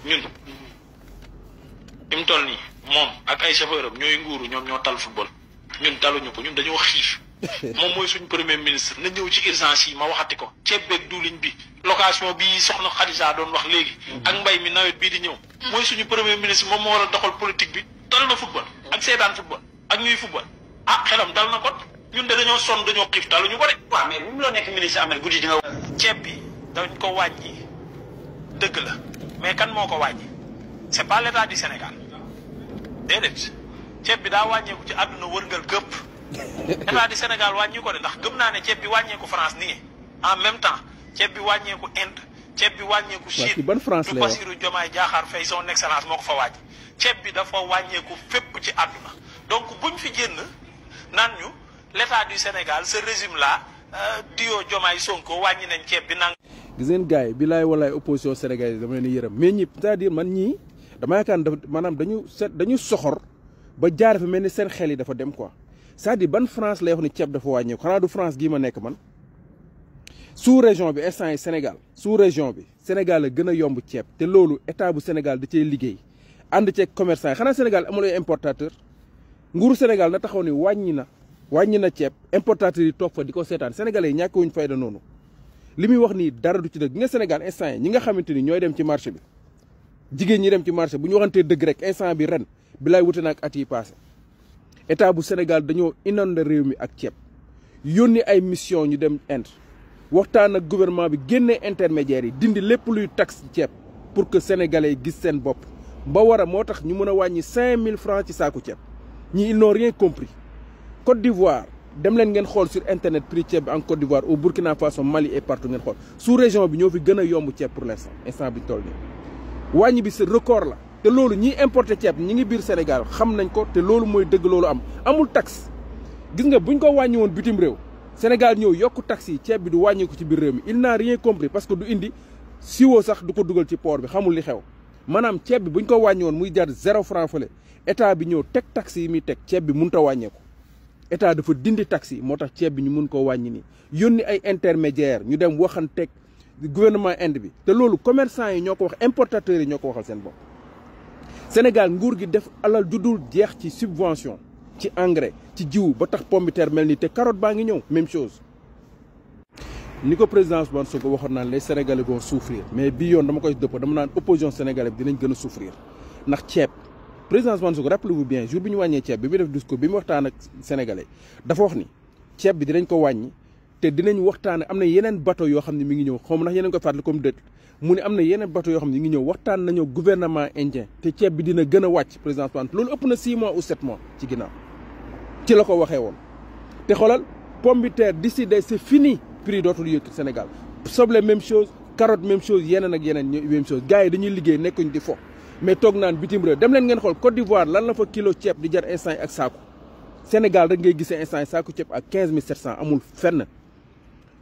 ñun fi mu toll nii moom ak ay chauffeur am ñooy nguuru ñoom ñoo tal football ñun taluñu ko ñun dañoo xiif moom mooy suñ premier ministre na ñëw ci urgence yi ma waxati ko ceeb beeg diwlin bi location bi soxna Khadija doon wax léegi ak mbay mi nawet bii di ñëw mooy suñu premier ministre moom moo war a doxal politique bi tal na football ak seetaan football ak ñuy football ah xelam dal na kon ñun de dañoo sonn dañoo xiif taluñu ko de. waaw mais bu mu loo nekk ministre amee guddi di nga. ceeb bi dañ ko wàññi dëgg la mais kan moo ko wàññi c'est pas l'état du Sénégal déedéet ceeb bi daa wàññeeku ci àdduna wërngal këpp état du Sénégal wàññi ko de ndax gëm naa ne ceeb bi wàññeeku France nii en même temps ceeb bi wàññeeku Inde ceeb bi wàññeeku Chine ban France la Bassirou Diomaye Diakhar Faye son excellence moo ko fa wàññi ceeb bi dafa wàññeeku fépp ci àdduna donc buñ fi génn naan ñu l'état du Sénégal ce régime là dio Diomaye Sonko wàññi nañ ceeb bi nang gis ngeen gars yi bilaay walaay opposition sénégalaise dama leen yërëm mais ñi c'est-à-dire man ñii dama yaakaar ne maanaam dañu soxor ba jaar fi mel ni seen xel yi dafa dem quoi c'est-à-dire ban France lay wax ni ceeb dafa wàññeeku xanaa du France gii ma nekk man sous région bi instant yi Sénégal sous région bi Sénégal la gën a yomb ceeb te loolu état bu Sénégal da cee liggéey ànd ceeg commerçant yi xanaa Sénégal amul ay importateur nguuru Sénégal na taxaw ni wàññi na ceeb importateur yi toog fa di ko seetaan sénégalais yi ñàkk wuñ fayda noonu li muy wax nii dara du ci dëgg nga Sénégal instant yi ñi nga xamante ni ñooy dem ci marché bi jigéen ñi dem ci marché bu ñu waxantee dëgg rek instant bi ren bi lay wute nag at yi passé état bu Sénégal dañoo inondé réew mi ak ceeb yónni ay mission ñu dem Inde waxtaan ak gouvernement bi génnee intermédiaires yi dindi lépp luy taxe ceeb pour que sénégalais yi gis seen bopp ba war a moo tax ñu mën a wàññi 5000 francs ci saaku ceeb ñi ils n'ont rien compris Côte d'Ivoire dem leen ngeen xool sur internet prix ceeb bi en Côte d'Ivoire au Burkina Faso Mali et partout ngeen xool sous région bi ñoo fi gën a yomb ceeb pour instant bi toll nii wàññi bi c'est record la te loolu ñiy importé ceeb ñi ngi biir Sénégal xam nañ ko te loolu mooy dëgg loolu amul taxe gis nga buñ ko wàññi woon bitim réew Sénégal ñëw yokku taxe yi ceeb bi du wàññi ko ci biir réew mi il n'a rien compris parce que du indi siwo sax du ko dugal ci port bi xamul li xew maanaam ceeb bi buñ ko wàññi woon muy jar 0 franc fële état bi ñëw teg taxe yi muy teg ceeb bi mënut a wàññeeku état dafa dindi taxe yi moo tax ceeb bi ñu mun koo wàññi nii yónni ay intermédiaire ñu dem waxanteeg gouvernement Inde bi te loolu commerçant yi ñoo ko wax importateurs yi ñoo ko waxal seen bopp Sénégal nguur gi def alal ju dul jeex ci subvention ci engrais ci jiwu ba tax pomme de terre mel ni te carotte baa ngi ñëw même chose ni ko président Ousmane Sonko waxoon naan les Sénégalais vont souffrir mais bii yoon dama koy dëpp dama naan opposition sénégalais bi dinañ gën a souffrir ndax ceeb président Ousmane Sonko rappelez-vous bien jour bi ñu wàññee ceeb bi mu def discours bi mu waxtaan ak sénégalais dafa wax ni ceeb bi dinañ ko wàññi te dinañ waxtaan am na yeneen bateau yoo xam ne mi ngi ñëw xaw ma ndax yeneen ko fàttali comme dëkk mu ne am na yeneen bateau yoo xam ne mi ngi ñëw waxtaan nañoo gouvernement indien te ceeb bi dina gën a wàcc président Ousmane loolu ëpp na 6 mois ou 7 mois ci ginnaaw ci la ko waxee woon te xoolal pomme de terre d'ici c'est fini prix dootul yëg Sénégal soble même chose carotte même chose yeneen ak yeneen même chose gars yi dañuy liggéey nekkuñ di fo mais toog naan bitim réew dem leen ngeen xool Côte d'Ivoire lan la fa kilo ceeb di jar instant yi ak saaku Sénégal rek ngay gisee instant yi saaku ceeb ak 15700 amul fenn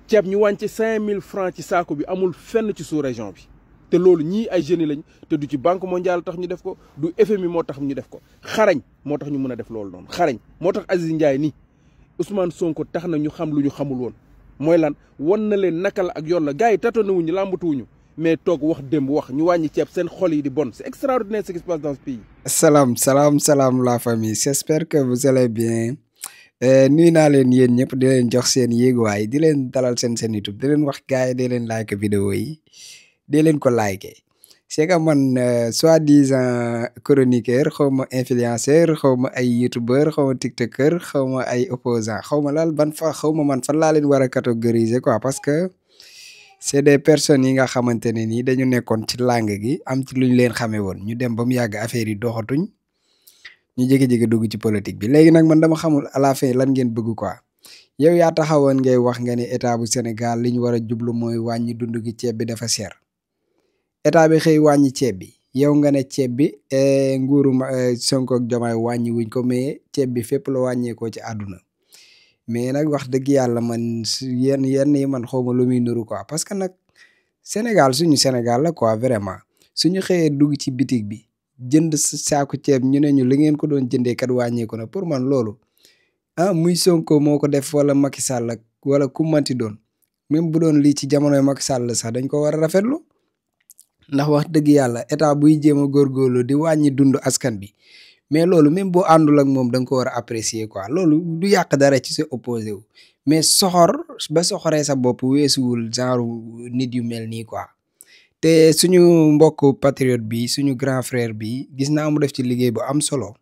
ceeb ñu wàññi 5000 francs ci saaku bi amul fenn ci sous région bi te loolu ñii ay jeunes lañ te du ci banque mondiale tax ñu def ko du FMI moo tax ñu def ko xarañ moo tax ñu mën a def loolu noonu xarañ moo tax Aziz Ndiaye nii Ousmane Sonko tax na ñu xam lu ñu xamul woon mooy lan wan na leen naka la ak yoon la gars yi tâtonné-wuñu làmbatuwuñu mais toog wax démb wax ñu wàññi ceeb seen xol yi di bon c'est extraordinaire ce qui se passe dans ce pays. Salam la famille j'espère que vous allez bien nuyu naa leen yéen ñëpp di leen jox seen yéeguwaay di leen dalal seen YouTube di leen wax gars yi di leen like vidéo yi di leen ko like c'est que man soi-disant chroniqueur xaw ma influenceur xaw ma ay youtubeur xaw ma tiktokeur xaw ma ay opposant xaw ma laal xaw ma man fan laa leen war a catégoriser quoi parce que c'est des personnes yi nga xamante ne nii dañu nekkoon ci langue gi am ci lu ñu leen xamee woon ñu dem ba mu yàgg affaire yi doxatuñ ñu jékki-jékki dugg ci politique bi léegi nag man dama xamul à la fin lan ngeen bëgg quoi yow yaa taxawoon ngay wax nga ne état bu Sénégal li ñu war a jublu mooy wàññi dund gi ceeb bi dafa cher état bi xëy wàññi ceeb bi yow nga ne ceeb bi nguuru Sonko ak Diomaye wàññi wuñ ko mais ceeb bi fépp la wàññeekoo ci àdduna mais nag wax dëgg yàlla man yenn yi man xawma lu muy nuru quoi parce que nag Sénégal suñu Sénégal la quoi vraiment suñu xëyee dugg ci bitig bi jënd saaku ceeb ñu ne ñu li ngeen ko doon jëndee kat wàññeeku na pour man loolu muy Sonko moo ko def wala Macky Sall ak wala ku manti doon même bu doon lii ci jamonoy Macky Sall sax dañ ko war a rafetlu ndax wax dëgg yàlla état buy jéem a góorgóorlu di wàññi dund askan bi mais loolu même boo àndul ak moom da nga ko war a apprécier quoi loolu du yàq dara ci sa opposé wu mais soxor ba soxoree sa bopp weesuwul genre nit yu mel nii quoi te suñu mbokk patriote bi suñu grand frère bi gis naa mu def ci liggéey bu am solo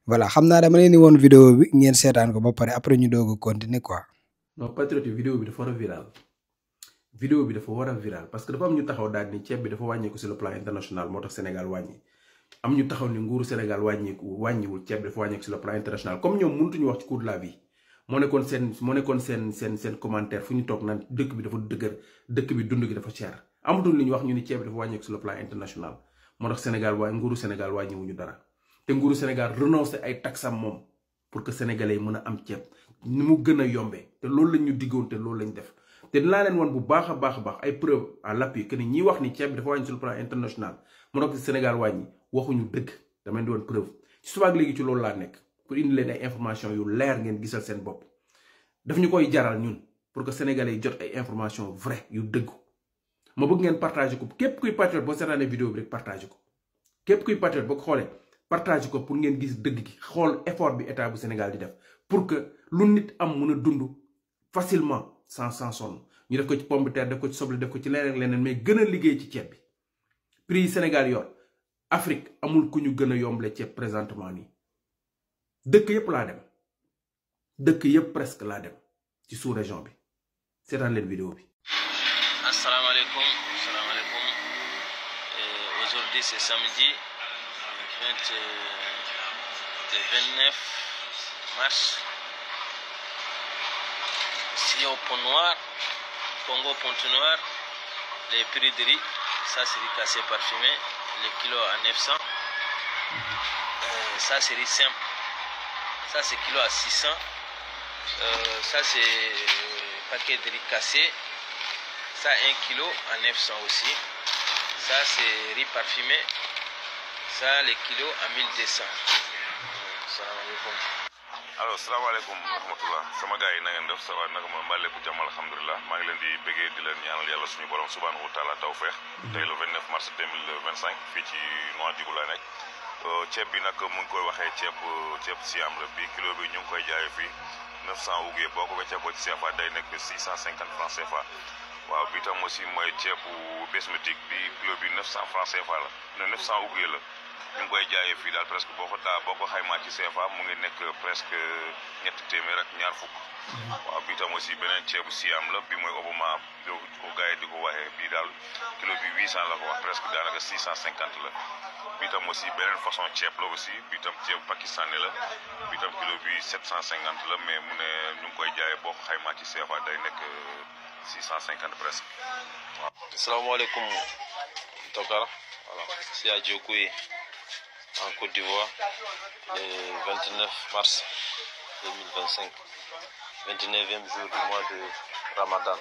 voilà xam naa dama leen di woon vidéo bi ngeen seetaan ko ba pare après ñu doog a continuer quoi. non patriote vidéo bi dafa war a viral vidéo bi dafa war a viral parce que dafa am ñu taxaw daal ni ceeb bi dafa wàññeeku sur le plan international moo tax Sénégal wàññi am ñu taxaw ni nguuru Sénégal wàññiwul ceeb bi dafa wàññeeku sur le plan international comme ñoom mënutuñu wax ci coût de la vie moo nekkoon seen commentaire fu ñu toog naan dëkk bi dafa dëgër dëkk bi dund gi dafa cher amatul li ñu wax ñu ni ceeb bi dafa wàññeeku sur le plan international moo tax nguuru Sénégal wàññiwuñu dara te nguuru Sénégal renoncé ay taxam moom pour que sénégalais yi mën a am ceeb ni mu gën a yombee te loolu lañ ñu diggoon te loolu lañ def te dinaa leen wan bu baax a baax ay preuve à l'appui que ni ñiy wax ni ceeb bi dafa wàññi sur le plan international mu nekk Sénégal wàññi waxuñu dëgg dama leen di wan preuve ci subaak léegi ci loolu laa nekk pour indi leen ay information yu leer ngeen gisal seen bopp daf ñu koy jaral ñun pour que sénégalais yi jot ay information vrai yu dëggu ma bëgg ngeen partager ko képp kuy patriote boo seetaanee vidéo bi rek partager ko képp kuy patriote boo ko xoolee partager ko pour ngeen gis dëgg gi xool effort bi état bu Sénégal di def pour que lu nit am mën a dund facilement sans sonn ñu def ko ci pomme de terre def ko ci soble def ko ci leneen mais gën a liggéey ci ceeb bi prix yi Sénégal yor Afrique amul ku ñu gën a yombale ceeb présentement nii dëkk yëpp laa dem dëkk yëpp presque laa dem ci sous région bi seetaan leen vidéo bi. Asalaamaaleykum. Aujourd'hui c'est samedi le 29 mars. Ici au Pont Noir, Congo Pont Noir, les prix de riz, ça c'est riz cassé parfumé, le kilo à 900. Ça c'est riz simple, ça c'est kilo à 600. Ça c'est paquet de riz cassé, ça 1 kilo à 900 aussi. Ça c'est riz parfumé, ça le kilo à 1200. Salam alaikum. alors salaamaaleykum wa rahmatullah sama gars yi na ngeen def sa waa naka ma mbaa lépp jàmm alhamdulilah maa ngi leen di bëggee di leen ñaanal yàlla suñu borom subhanahu wa taala tawfeex tey le 29 mars 2025 fii ci Nouadhibou laa nekk ceeb bi nag mu ngi koy waxee ceeb siam la bi kilo bi ñu ngi koy jaayee fii 900 ouguiye boo ko weccee ko ci CFA day nekk 650 francs CFA waaw bi tam aussi mooy ceebu basmatique bi kilo bi 900 francs CFA la ne 900 ouguiye la ñu ngi koy jaayee fii daal presque boo ko xaymaa ci CFA mu ngi nekk presque ñetti téeméer ak ñaar fukk waaw bi tam aussi beneen ceebu siam la bi mooy Obama ko gars yi di ko waxee bii daal kilo bi 800 la ko wax presque daanaka 650 la bi tam aussi beneen façon ceeb la aussi bi tam ceebu pakistanais la bi tam kilo bi 750 la mais mu ne ñu ngi koy jaayee boo ko xaymaa ci CFA day nekk 650 presque waaw. Asalaamaaleykum Tokar, voilà, c'est à Djokoué en Côte d'Ivoire le 29 mars 2025, 29e jour du mois de Ramadan.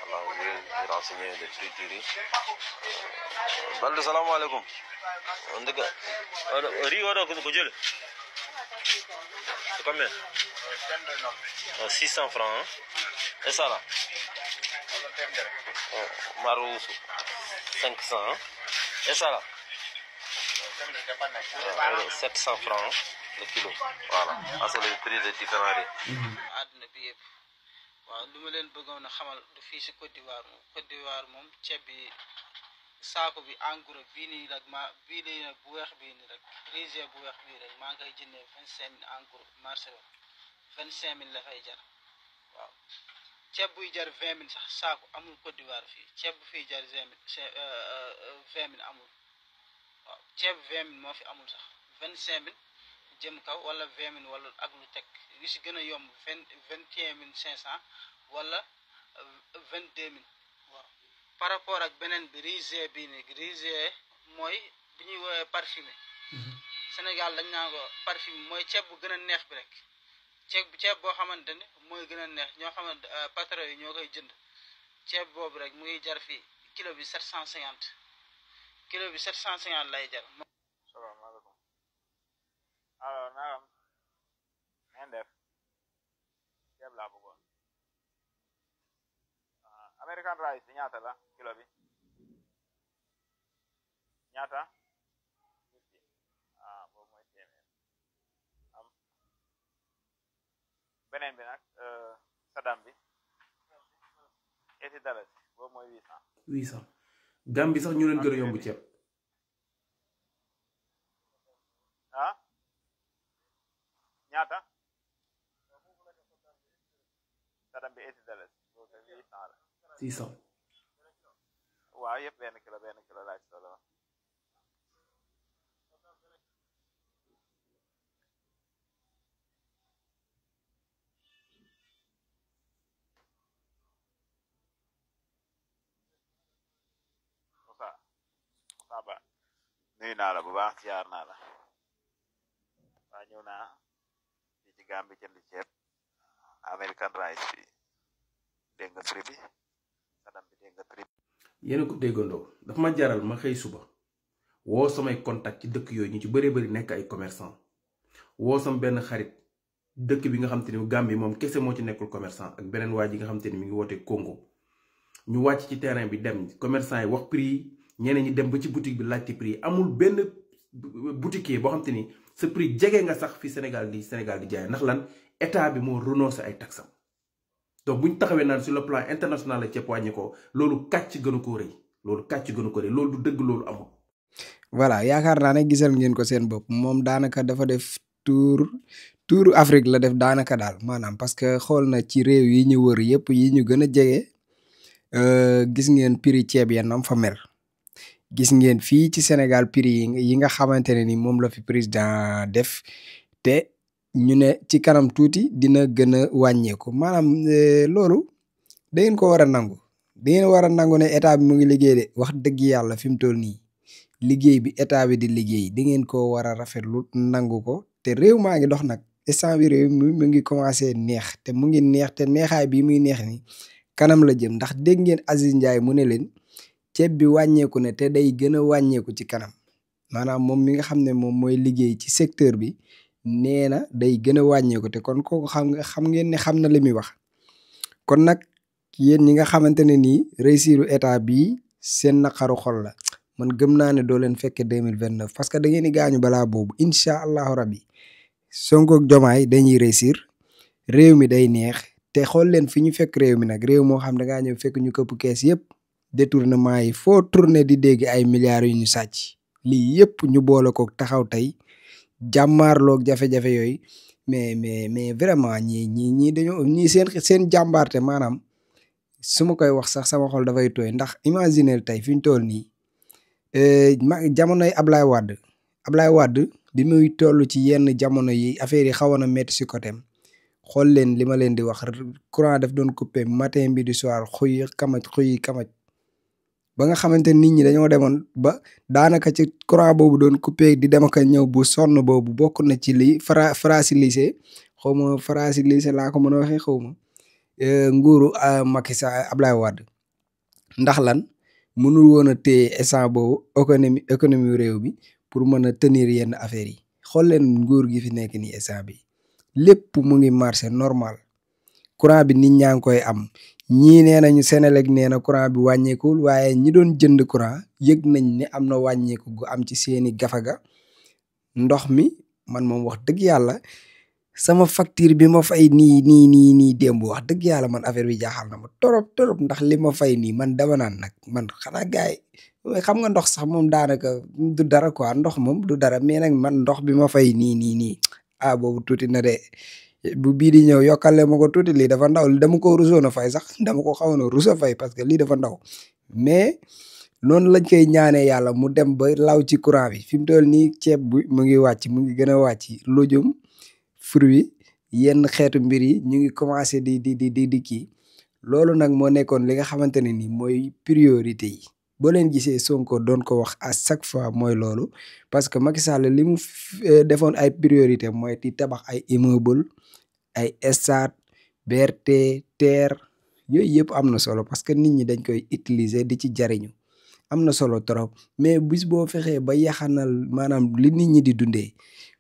Voilà, je vais vous renseigner les prix du riz. Balde salam alaikum. On dit que riz on a combien? C'est combien? 600 francs. Hein? Et ça là? Maroussou 500. Hein? Et ça là? 700 francs hein, le kilo. Voilà. Ça c'est le prix des différents riz. àdduna bi yëpp waaw lu ma leen bëggoon a xamal du fii si Côte d'Ivoire moom ceeb bi saako bi en gros bii nii rek bii nii nag bu weex bii nii rek risé bu weex bii rek maa ngi koy jëndee 25000 en gros marché ba 25000 la fay jar waaw ceeb buy jar 20000 sax saako amul Côte d'Ivoire fii ceeb bu fiy jar 20000 amul waaw ceeb 20000 moo fi amul sax 25000 jëm kaw wala 20000 wala ak lu teg li si gën a yomb 21500 wala 22000 waaw par rapport ak beneen bi risé bii nii risé mooy bi ñuy woowee parfumé Sénégal dañ naa ko parfumé mooy ceeb bu gën a neex bi rek ceeb boo xamante ne mooy gën a neex ñoo xamante patron yi ñoo koy jënd ceeb boobu rek mu ngi jar fii kilo bi 750 kilo bi 750 lay jar. Salaamaaleykum. Alors naam ngeen def ceeb laa bëggoon American rice bi ñaata la kilo bi ñaata boobu mooy téeméer am beneen bi nag sadam bi $80 boobu mooy 800 Gambie sax ñu leen gën a yomb ceeb ñaata sadam bi $80 boobu 800 la 600 waaw yëpp benn kilo laaj solo Ba nuyu naa la bu baax ziar naa la waa ñëw naa fii ci Gambie jënd ceeb American rice bi dégg nga prix bi sadam bi dégg nga prix bi yéena ko déggandoo dafa ma jaral ma xëy suba woo samay contact ci dëkk yooyu ñu ci bëree bëri nekk ay commerçant woo sam benn xarit dëkk bi nga xam te ni Gambie moom kese moo ci nekkul commerçant ak beneen waa ji nga xam te ni mi ngi woote Congo ñu wàcc ci terrain bi dem commerçant yi wax prix yi ñeneen ñi dem ba ci boutique bi laajte prix yi amul benn boutiquier boo xam te ni sa prix jege nga sax fi Sénégal di jaay ndax lan état bi moo renoncé ay taxam donc bu ñu taxawee naan sur le plan international la ceeb wàññi ko loolu kàcc gënu ko rëy loolu du dëgg loolu amul. voilà yaakaar naa ne gisal ngeen ko seen bopp moom daanaka dafa def tuuru Afrique la def daanaka daal maanaam parce que xool na ci réew yi ñu wër yëpp yi ñu gën a jege gis ngeen prix ceeb ya nam fa mel gis ngeen fii ci Sénégal prix yi nga xamante ne ni moom la fi président def te ñu ne ci kanam tuuti dina gën a wàññeeku maanaam loolu da ngeen ko war a nangu da ngeen war a nangu ne état bi mu ngi liggéey de wax dëgg yàlla fi mu toll nii liggéey bi état bi di liggéey da ngeen ko war a rafetlu nangu ko te réew maa ngi dox nag instant bi réew mu ngi commencé neex te mu ngi neex te neexaay bi muy neex ni kanam la jëm ndax dégg ngeen Aziz Ndiaye mu ne leen ceeb bi wàññeeku ne te day gën a wàññeeku ci kanam maanaam moom mi nga xam ne moom mooy liggéey ci secteur bi nee na day gën a wàññeeku te kon kooku xam ngeen ne xam na li muy wax kon nag yéen ñi nga xamante ne nii réussiru état bii seen naqaru xol la man gëm naa ne doo leen fekke 2029 parce que da ngeen di gaañu balaa boobu incha allahu rabbi Sonko ak Jomaay dañuy réussir réew mi day neex te xool leen fi ñu fekk réew mi nag réew moo xam da ngaa ñëw fekk ñu këpp kees yëpp détournement yi foo tourné di dégg ay milliards yu ñu sàcc lii yëpp ñu boole ko taxaw tey jàmmaarloog jafe-jafe yooyu mais vraiment ñii dañoo ñii seen jàmbaarte maanaam su ma koy wax sax sama xol dafay tooy ndax imaginer tey fi ñu toll nii jamonoy Ablaye Wade bi muy toll ci yenn jamono yi affaire yi xawoon na métti si côté xool leen li ma leen di wax courant daf doon coupé matin bi du soir xuy kamaj ba nga xamante nit ñi dañoo demoon ba daanaka ci courant boobu doon coupé di dem ak ñëw bu sonn boobu bokk na ci li fragilisé xaw ma fragilisé laa ko mën a waxee xaw ma nguuru Macky Sall Ablaye Wade ndax lan mënul woon a téye instant boobu économie réew bi pour mën a tenir yenn affaires yi xool leen nguur gi fi nekk nii instant bi lépp mu ngi marché normal courant bi nit ñaa ngi koy am ñii nee nañu Senelec nee na courant bi wàññeekul waaye ñi doon jënd courant yëg nañ ne am na wàññeeku gu am ci seeni gafaga ndox mi man moom wax dëgg yàlla sama facture bi ma fay nii démb wax dëgg yàlla man affaire bi jaaxal na ma torop ndax li ma fay nii man dama naan nag man xanaa gaay xam nga ndox sax moom daanaka du dara quoi ndox moom du dara mais nag man ndox bi ma fay nii boobu tuuti na de bu bii di ñëw yokkale ma ko tuuti lii dafa ndaw dama ko rusoon a fay sax dama ko xawoon a rusa fay parce que lii dafa ndaw mais noonu lañ koy ñaanee yàlla mu dem ba law ci courant bi fi mu toll nii ceeb bi mu ngi wàcc mu ngi gën a wàcc lujum fruit yenn xeetu mbir yi ñu ngi commencé di kii loolu nag moo nekkoon li nga xamante ne ni mooy priorité yi boo leen gisee Sonko doon ko wax à chaque fois mooy loolu parce que Macky Sall li mu defoon ay priorité mooy di tabax ay immeuble ay stade BRT terre yooyu yëpp am na solo parce que nit ñi dañ koy utiliser di ci jariñu am na solo trop mais bis boo fexee ba yaxanal maanaam li nit ñi di dundee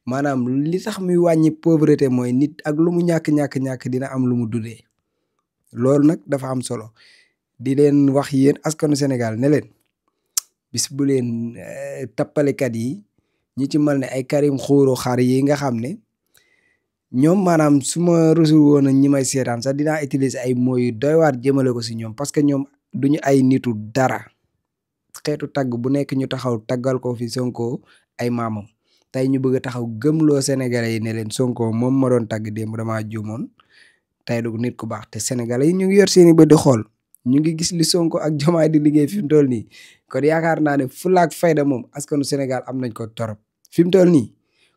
maanaam li tax muy wàññi pauvreté mooy nit ak lu mu ñàkk dina am lu mu dundee loolu nag dafa am solo di leen wax yéen askanu Sénégal ne leen bis bu leen tappalekat yi ñi ci mel ne ay Karim Xóoru Xar yi nga xam ne ñoom maanaam su ma rusul woon ñi may seetaan sax dinaa utiliser ay mots yu doy waar jëmale ko si ñoom parce que ñoom duñu ay nitu dara xeetu tagg bu nekk ñu taxaw taggal ko fi Sonko ay maamam tey ñu bëgg a taxaw gëmloo Sénégalais yi ne leen Sonko moom ma doon tagg démb damaa juumoon tey du nit ku baax te Sénégalais yi ñu ngi yor seeni bët di xool ñu ngi gis li Sonko ak Diomaye di liggéey fi mu toll nii kon yaakaar naa ne fulaak fayda moom askanu Sénégal am nañ ko torop fi mu toll nii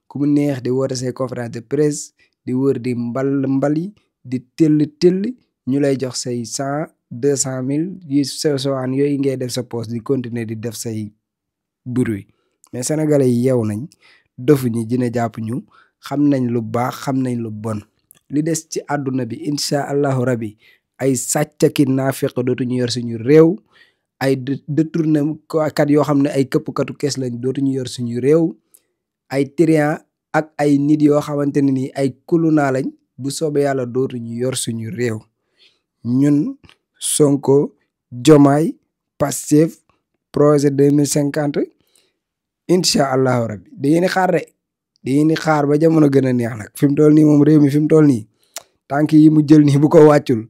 ku mu neex di woote say conférence de presse di wër di mbali di tell ñu lay jox say 100-200 000 yu sewaan yooyu ngay def sa poste di continuer di def say bruit mais Sénégalais yi yeew nañ dofu ñi dina jàpp ñu xam nañ lu baax xam nañ lu bon li des ci àdduna bi incha allahu rabi ay sàccaki naafeq dootuñu yor suñu réew ay détourné kat yoo xam ne ay këppkatu kees lañ dootuñu yor suñu réew ay trian ak ay nit yoo xamante ne ni ay kuluna lañ bu soobee yàlla dootuñu yor suñu réew ñun Sonko Diomaye Pastef projet 2050 incha allahu rabbi da ngeen di xaar de da ngeen di xaar ba jamono gën a neex nag fi mu toll nii moom réew mi fi mu toll nii tànk yi mu jël nii bu ko wàccul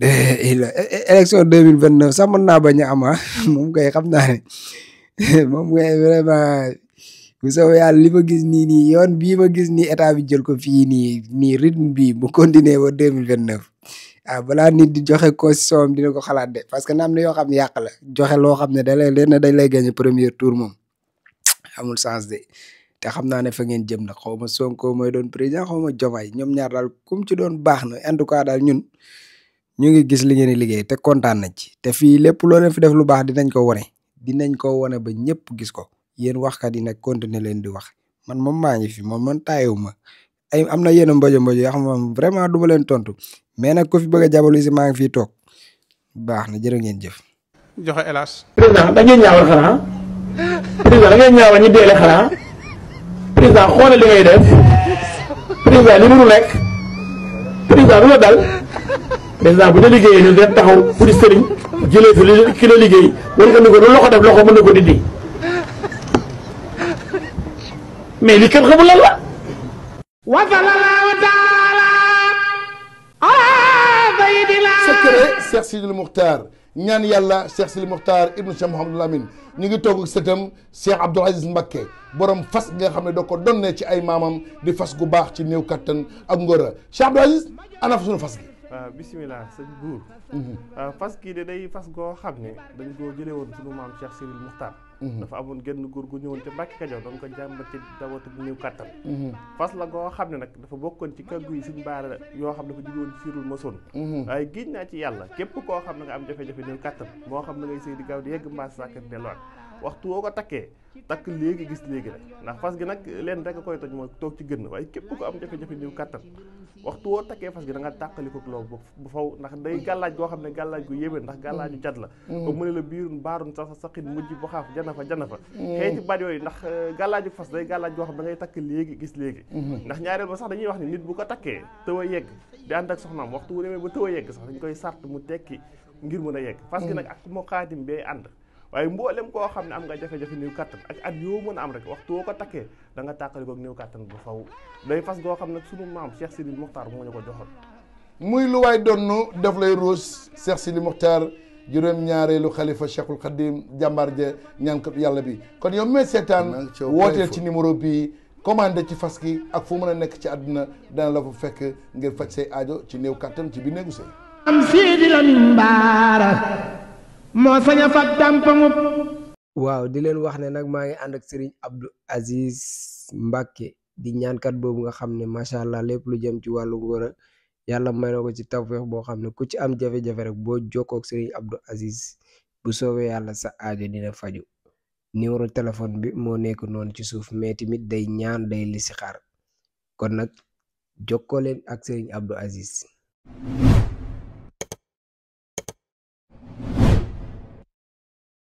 élection 2029 sax mën naa bañ a am moom kay xam naa ne moom kay vraiment bu soobee yàlla li ma gis nii yoon bii ma gis nii état bi jël ko fii nii rythme bi bu continuer ba 2029 balaa nit di joxe constitution am dina ko xalaat de parce que na am na yoo xam ne yàq la joxe loo xam ne dañ lay gagné premier tour moom amul sens de te xam naa ne fa ngeen jëm nag xaw ma Sonko mooy doon président xaw ma Diomaye ñoom ñaar daal kum ci doon baax na en tout cas daal ñun ñu ngi gis li ngeen di liggéey te kontaan nañ ci te fii lépp loo leen fi def lu baax dinañ ko wone ba ñëpp gis ko yéen waxkat yi nag continuer leen di wax man moom maa ngi fi man taayewu ma ay am na yenn mbojo yoo xam ne vraiment du ma leen tontu mais nag ku fi bëgg a jabalisi maa ngi fii toog baax na jërë ngeen jëf. joxe hélas. président da ngeen ñaawal xanaa président da ngeen ñaawal ñu deele xanaa président xoolal li ngay def président li mënu nekk président lu la dal président bu ñu liggéeyee ñu def taxaw pour sëriñ jëlee fi li ki la liggéey war nga ni ko lu loxo def loxo mën na ko dindi mais li kenn xamul lan la. wa sallallahu taala ala sayyidina secret Cheikh Sidil Mukhtar ñaan yàlla Cheikh Sidil Mukhtar ibnu Cheikh Mouhamadul Amin ñu ngi toog ak sëtam Cheikh Abdoul Aziz Mbacké borom fas nga xam ne da ko donnee ci ay maamam di fas gu baax ci néew kattan ak ngóora Cheikh Abdoul Aziz ana fa suñu fas gi. bisimilah sëñ buur fas gi de day fas goo xam ne dañ koo jëlee woon sunu maam Cheikh Sidil Mukhtar dafa amoon genn góor gu ñëwoon te Mbàkke Kajoor doon ko jàmbat ci dawatu bu néew kattan fas la goo xam ne nag dafa bokkoon ci kàggu yi suñ baara yoo xam ne dafa jóge woon siirul masoon waaye géej naa ci yàlla képp koo xam ne nga am jafe-jafe néew kattan moo xam ne ngay sëy di gaaw di yegg mbaas sàkkat delluwaat waxtu woo ko takkee takk léegi gis léegi rek ndax fas gi nag leen rek a koy toj mooy toog ci gën waaye képp ko am jafe-jafe néew kattan waxtu woo takkee fas gi da nga tàqali ko loolu bu faw ndax day gàllaaj goo xam ne gàllaaj gu yéeme ndax gàllaaju cat la ba mu ne la biirun baarun saxin mujj bu xaaf jana fa xëy ci baat yooyu ndax gàllaaju fas day gàllaaj goo xam ne da ngay takk léegi gis léegi ndax ñaareel ba sax dañuy wax ni nit bu ko takkee tëw a yegg di ànd ak soxnaam waxtu wu demee ba tëw a yegg sax dañ koy sart mu tekki ngir mën a yegg fas gi nag ak moo xaatim bee ànd waaye mboolem koo xam ne am nga jafe-jafe néew kattan ak at yoo mën a am rek waxtu woo ko takkee da nga tàqali ko néew kattan bu faw day fas goo xam ne sunu maam Cheikh Sidil Mukhtar moo ñu ko joxoon muy lu waay donnu daf lay ruus Cheikh Sidil Mukhtar juróom-ñaareelu xalifa Cheikhul Khadim jàmbaar ja ñaan ko yàlla bi kon yow mee seetaan wooteel ci numéro bii commandé ci fas gi ak fu mën a nekk ci àdduna dana la fa fekk ngir faj say aajo ci néew kattan ci biir néegu sëy am Sidi Lamine Bara moo sañ a fat dàmpamu. waaw di leen wax ne nag maa ngi ànd ak Serigne Abdou Aziz Mbacké di ñaankat boobu nga xam ne macha allah lépp lu jëm ci wàllu ngóora yàlla may na ko ci tawfeex boo xam ne ku ci am jafe-jafe rek boo jokkoo ak Serigne Abdou Aziz bu soobee yàlla sa aajo dina faju numéro téléphone bi moo nekk noonu ci suuf mais tamit day ñaan day listixaar kon nag jokkoo leen ak Serigne Abdou Aziz.